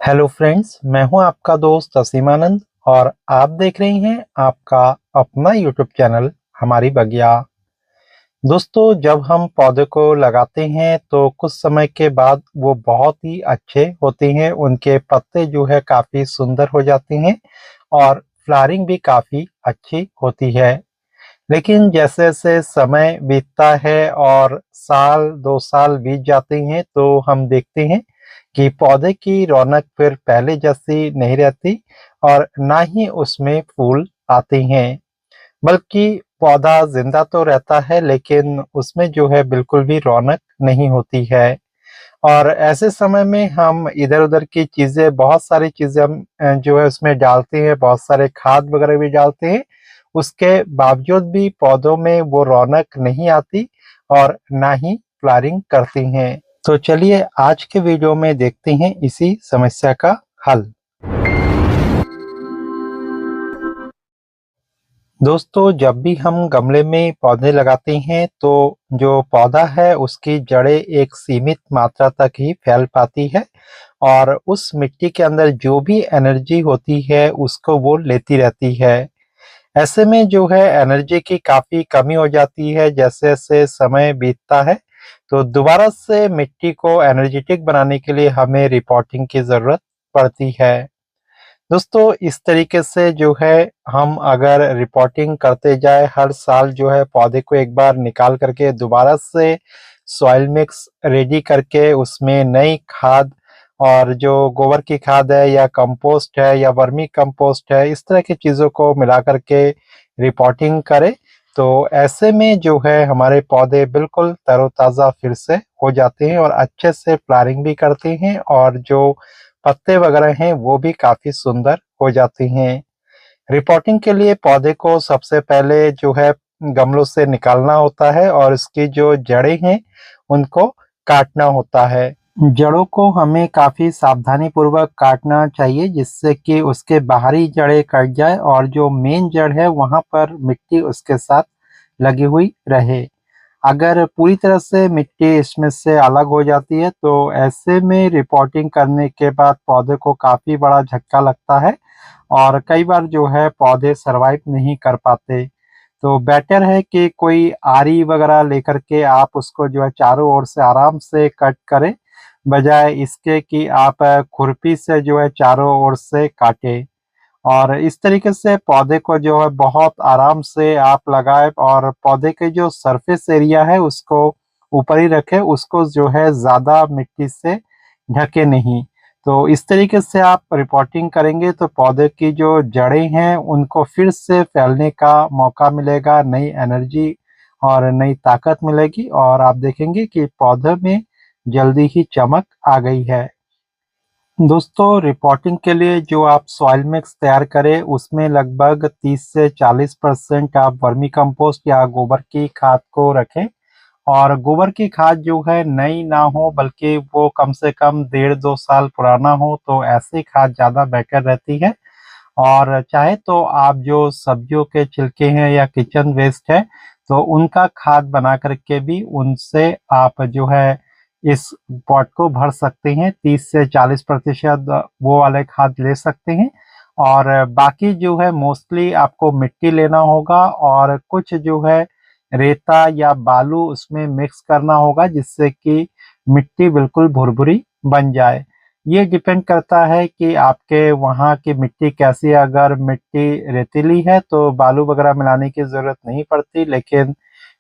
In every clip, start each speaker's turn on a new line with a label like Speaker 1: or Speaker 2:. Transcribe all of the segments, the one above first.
Speaker 1: Hello friends, मैं हूं आपका दोस्त असीमानंद और आप देख रहे हैं आपका अपना यूट्यूब चैनल हमारी बगिया। दोस्तों, जब हम पौधे को लगाते हैं तो कुछ समय के बाद वो बहुत ही अच्छे होते हैं। उनके पत्ते जो है काफ़ी सुंदर हो जाते हैं और फ्लावरिंग भी काफ़ी अच्छी होती है। लेकिन जैसे-जैसे समय बीतता है और साल 2 साल बीत जाते हैं तो हम देखते हैं कि पौधे की रौनक फिर पहले जैसी नहीं रहती और ना ही उसमें फूल आते हैं। बल्कि पौधा ज़िंदा तो रहता है लेकिन उसमें जो है बिल्कुल भी रौनक नहीं होती है। और ऐसे समय में हम इधर-उधर की चीज़ें बहुत सारी चीज़ें हम जो है उसमें डालते हैं, बहुत सारे खाद वगैरह भी डालते हैं। उसके बावजूद भी पौधों में वो रौनक नहीं आती और ना ही फ्लावरिंग करती हैं। तो चलिए आज के वीडियो में देखते हैं इसी समस्या का हल। दोस्तों, जब भी हम गमले में पौधे लगाते हैं तो जो पौधा है उसकी जड़ें एक सीमित मात्रा तक ही फैल पाती है और उस मिट्टी के अंदर जो भी एनर्जी होती है उसको वो लेती रहती है। ऐसे में जो है एनर्जी की काफ़ी कमी हो जाती है। जैसे-जैसे समय बीतता है तो दोबारा से मिट्टी को एनर्जेटिक बनाने के लिए हमें रिपोर्टिंग की ज़रूरत पड़ती है। दोस्तों, इस तरीके से जो है हम अगर रिपोर्टिंग करते जाएँ हर साल जो है पौधे को एक बार निकाल कर के दोबारा से सॉइल मिक्स रेडी करके उसमें नई खाद और जो गोबर की खाद है या कंपोस्ट है या वर्मी कंपोस्ट है, इस तरह की चीज़ों को मिला कर के रिपोर्टिंग करें, तो ऐसे में जो है हमारे पौधे बिल्कुल तरोताज़ा फिर से हो जाते हैं और अच्छे से फ्लावरिंग भी करते हैं और जो पत्ते वगैरह हैं वो भी काफ़ी सुंदर हो जाती हैं। रिपोर्टिंग के लिए पौधे को सबसे पहले जो है गमलों से निकालना होता है और इसकी जो जड़ें हैं उनको काटना होता है। जड़ों को हमें काफ़ी सावधानीपूर्वक काटना चाहिए जिससे कि उसके बाहरी जड़ें कट जाए और जो मेन जड़ है वहाँ पर मिट्टी उसके साथ लगी हुई रहे। अगर पूरी तरह से मिट्टी इसमें से अलग हो जाती है तो ऐसे में रिपोर्टिंग करने के बाद पौधे को काफ़ी बड़ा झटका लगता है और कई बार जो है पौधे सर्वाइव नहीं कर पाते। तो बेटर है कि कोई आरी वगैरह लेकर के आप उसको जो है चारों ओर से आराम से कट करें, बजाय इसके कि आप खुरपी से जो है चारों ओर से काटें। और इस तरीके से पौधे को जो है बहुत आराम से आप लगाएँ और पौधे के जो सरफेस एरिया है उसको ऊपर ही रखें, उसको जो है ज़्यादा मिट्टी से ढके नहीं। तो इस तरीके से आप रिपोर्टिंग करेंगे तो पौधे की जो जड़ें हैं उनको फिर से फैलने का मौका मिलेगा, नई एनर्जी और नई ताकत मिलेगी और आप देखेंगे कि पौधे में जल्दी ही चमक आ गई है। दोस्तों, रिपोर्टिंग के लिए जो आप सॉइल मिक्स तैयार करें उसमें लगभग 30 से 40% आप वर्मी कंपोस्ट या गोबर की खाद को रखें और गोबर की खाद जो है नई ना हो बल्कि वो कम से कम 1.5-2 साल पुराना हो तो ऐसी खाद ज़्यादा बेहतर रहती है। और चाहे तो आप जो सब्जियों के छिलके हैं या किचन वेस्ट है तो उनका खाद बना करके भी उनसे आप जो है इस पॉट को भर सकते हैं। 30 से 40% वो वाले खाद ले सकते हैं और बाकी जो है मोस्टली आपको मिट्टी लेना होगा और कुछ जो है रेता या बालू उसमें मिक्स करना होगा जिससे कि मिट्टी बिल्कुल भुरभुरी बन जाए। ये डिपेंड करता है कि आपके वहाँ की मिट्टी कैसी है। अगर मिट्टी रेतीली है तो बालू वगैरह मिलाने की ज़रूरत नहीं पड़ती, लेकिन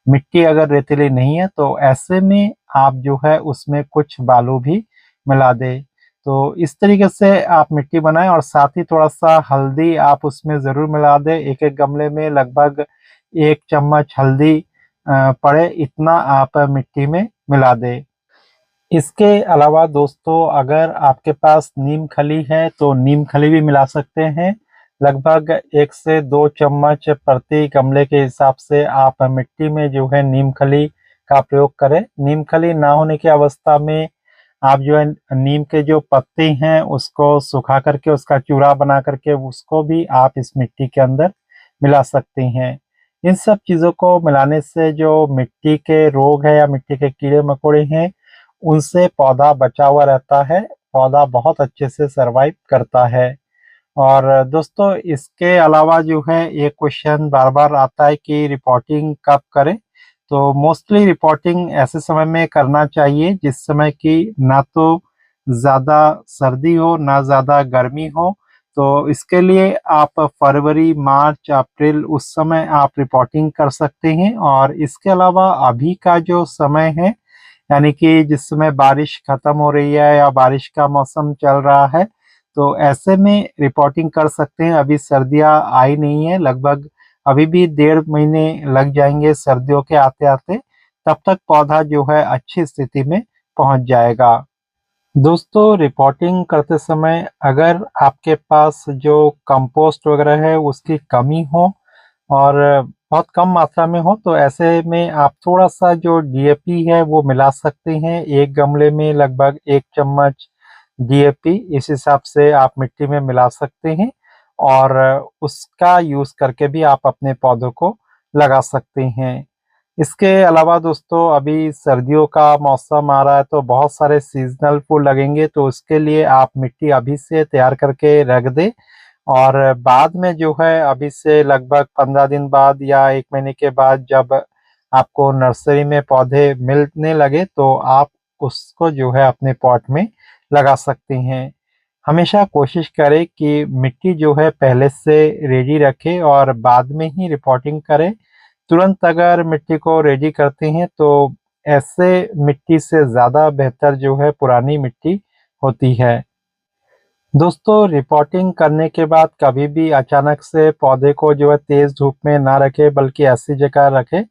Speaker 1: मिट्टी अगर रेतीली नहीं है तो ऐसे में आप जो है उसमें कुछ बालू भी मिला दें। तो इस तरीके से आप मिट्टी बनाएँ और साथ ही थोड़ा-सा हल्दी आप उसमें ज़रूर मिला दें। एक-एक गमले में लगभग 1 चम्मच हल्दी पड़े इतना आप मिट्टी में मिला दें। इसके अलावा दोस्तों अगर आपके पास नीम खली है तो नीम खली भी मिला सकते हैं। लगभग 1 से 2 चम्मच प्रति गमले के हिसाब से आप मिट्टी में जो है नीम खली का प्रयोग करें। नीम खली ना होने की अवस्था में आप जो है नीम के जो पत्ते हैं उसको सुखा करके उसका चूरा बना करके उसको भी आप इस मिट्टी के अंदर मिला सकते हैं। इन सब चीज़ों को मिलाने से जो मिट्टी के रोग है या मिट्टी के कीड़े-मकोड़े हैं उनसे पौधा बचा हुआ रहता है पौधा बहुत अच्छे से सरवाइव करता है। और दोस्तों इसके अलावा जो है ये क्वेश्चन बार-बार आता है कि रिपोर्टिंग कब करें? तो मोस्टली रिपोर्टिंग ऐसे समय में करना चाहिए जिस समय कि ना तो ज़्यादा सर्दी हो, ना ज़्यादा गर्मी हो। तो इसके लिए आप फरवरी, मार्च, अप्रैल उस समय आप रिपोर्टिंग कर सकते हैं। और इसके अलावा अभी का जो समय है, यानी कि जिस समय बारिश खत्म हो रही है या बारिश का मौसम चल रहा है, तो ऐसे में रिपोर्टिंग कर सकते हैं। अभी सर्दियाँ आई नहीं है, लगभग अभी भी 1.5 महीने लग जाएँगे सर्दियों के आते-आते, तब तक पौधा जो है अच्छी स्थिति में पहुँच जाएगा। दोस्तों रिपोर्टिंग करते समय अगर आपके पास जो कंपोस्ट वगैरह है उसकी कमी हो और बहुत कम मात्रा में हो, तो ऐसे में आप थोड़ा-सा जो डीएपी है वो मिला सकते हैं। एक गमले में लगभग 1 चम्मच डीएपी इस हिसाब से आप मिट्टी में मिला सकते हैं और उसका यूज़ करके भी आप अपने पौधों को लगा सकते हैं। इसके अलावा दोस्तों अभी सर्दियों का मौसम आ रहा है तो बहुत सारे सीज़नल फूल लगेंगे, तो उसके लिए आप मिट्टी अभी से तैयार करके रख दें। और बाद में जो है अभी से लगभग 15 दिन बाद या 1 महीने के बाद जब आपको नर्सरी में पौधे मिलने लगे, तो आप उसको जो है अपने पॉट में लगा सकते हैं। हमेशा कोशिश करें कि मिट्टी जो है पहले से रेडी रखें और बाद में ही रिपोर्टिंग करें। तुरंत अगर मिट्टी को रेडी करते हैं तो ऐसे मिट्टी से ज़्यादा बेहतर जो है पुरानी मिट्टी होती है। दोस्तों रिपोर्टिंग करने के बाद कभी भी अचानक से पौधे को जो है तेज़ धूप में ना रखें, बल्कि ऐसी जगह रखें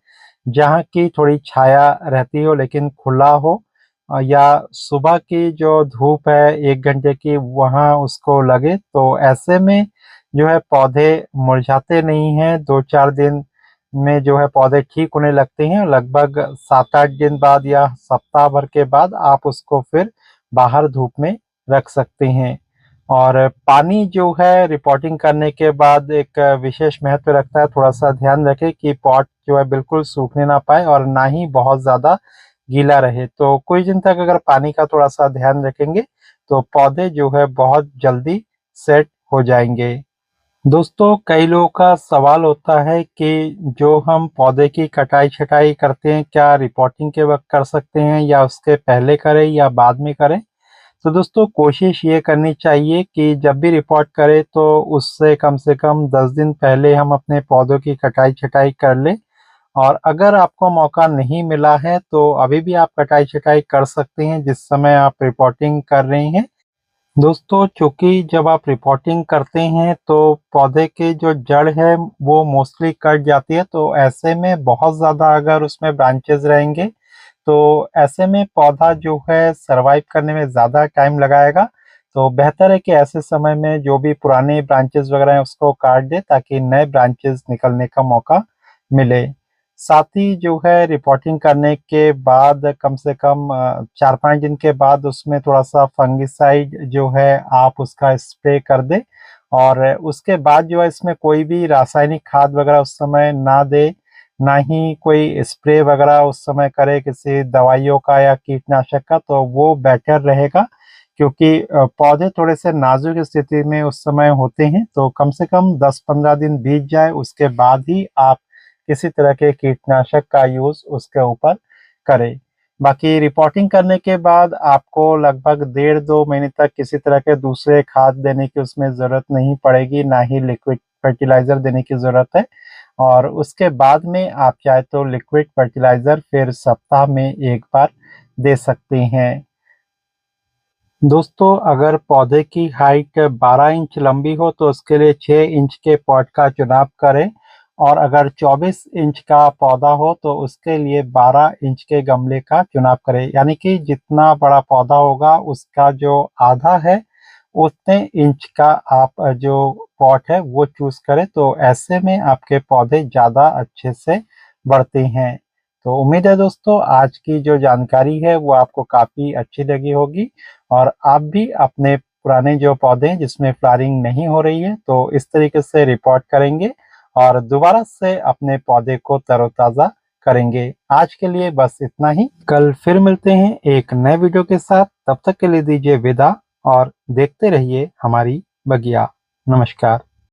Speaker 1: जहाँ की थोड़ी छाया रहती हो लेकिन खुला हो। या सुबह की जो धूप है 1 घंटे की वहाँ उसको लगे, तो ऐसे में जो है पौधे मुरझाते नहीं हैं। 2-4 दिन में जो है पौधे ठीक होने लगते हैं। लगभग 7-8 दिन बाद या सप्ताह भर के बाद आप उसको फिर बाहर धूप में रख सकते हैं। और पानी जो है रिपोर्टिंग करने के बाद एक विशेष महत्व रखता है। थोड़ा-सा ध्यान रखें कि पॉट जो है बिल्कुल सूखने ना पाए और ना ही बहुत ज़्यादा गीला रहे। तो कुछ दिन तक अगर पानी का थोड़ा-सा ध्यान रखेंगे, तो पौधे जो है बहुत जल्दी सेट हो जाएँगे। दोस्तों कई लोगों का सवाल होता है कि जो हम पौधे की कटाई-छँटाई करते हैं, क्या रिपोर्टिंग के वक़्त कर सकते हैं या उसके पहले करें या बाद में करें? तो दोस्तों कोशिश ये करनी चाहिए कि जब भी रिपोर्ट करें तो उससे कम से कम 10 दिन पहले हम अपने पौधों की कटाई-छँटाई कर लें। और अगर आपको मौका नहीं मिला है तो अभी भी आप कटाई-छँटाई कर सकते हैं जिस समय आप रिपोर्टिंग कर रहे हैं। दोस्तों चूँकि जब आप रिपोर्टिंग करते हैं तो पौधे की जो जड़ है वो मोस्टली कट जाती है, तो ऐसे में बहुत ज़्यादा अगर उसमें ब्रांचेज़ रहेंगे तो ऐसे में पौधा जो है सर्वाइव करने में ज़्यादा टाइम लगाएगा। तो बेहतर है कि ऐसे समय में जो भी पुराने ब्रांचेज़ वगैरह हैं उसको काट दें ताकि नए ब्रांचेज़ निकलने का मौका मिले। साथ ही जो है रिपोर्टिंग करने के बाद कम से कम 4-5 दिन के बाद उसमें थोड़ा-सा फंगिसाइड जो है आप उसका स्प्रे कर दें। और उसके बाद जो है इसमें कोई भी रासायनिक खाद वगैरह उस समय ना दें, ना ही कोई स्प्रे वगैरह उस समय करें किसी दवाइयों का या कीटनाशक का, तो वो बेटर रहेगा। क्योंकि पौधे थोड़े-से नाज़ुक स्थिति में उस समय होते हैं, तो कम से कम 10-15 दिन बीत जाए उसके बाद ही आप किसी तरह के कीटनाशक का यूज़ उसके ऊपर करें। बाकी रिपोर्टिंग करने के बाद आपको लगभग 1.5-2 महीने तक किसी तरह के दूसरे खाद देने की उसमें ज़रूरत नहीं पड़ेगी, ना ही लिक्विड फर्टिलाइज़र देने की ज़रूरत है। और उसके बाद में आप चाहे तो लिक्विड फर्टिलाइज़र फिर सप्ताह में 1 बार दे सकते हैं। दोस्तों अगर पौधे की हाइट 12 इंच लंबी हो तो उसके लिए 6 इंच के पॉट का चुनाव करें। और अगर 24 इंच का पौधा हो तो उसके लिए 12 इंच के गमले का चुनाव करें। यानी कि जितना बड़ा पौधा होगा उसका जो आधा है उतने इंच का आप जो पॉट है वो चूज़ करें, तो ऐसे में आपके पौधे ज़्यादा अच्छे से बढ़ते हैं। तो उम्मीद है दोस्तों आज की जो जानकारी है वो आपको काफ़ी अच्छी लगी होगी और आप भी अपने पुराने जो पौधे हैं जिसमें फ्लावरिंग नहीं हो रही है तो इस तरीके से रिपोर्ट करेंगे और दोबारा से अपने पौधे को तरोताज़ा करेंगे। आज के लिए बस इतना ही। कल फिर मिलते हैं एक नए वीडियो के साथ, तब तक के लिए दीजिए विदा। और देखते रहिए हमारी बगिया। नमस्कार।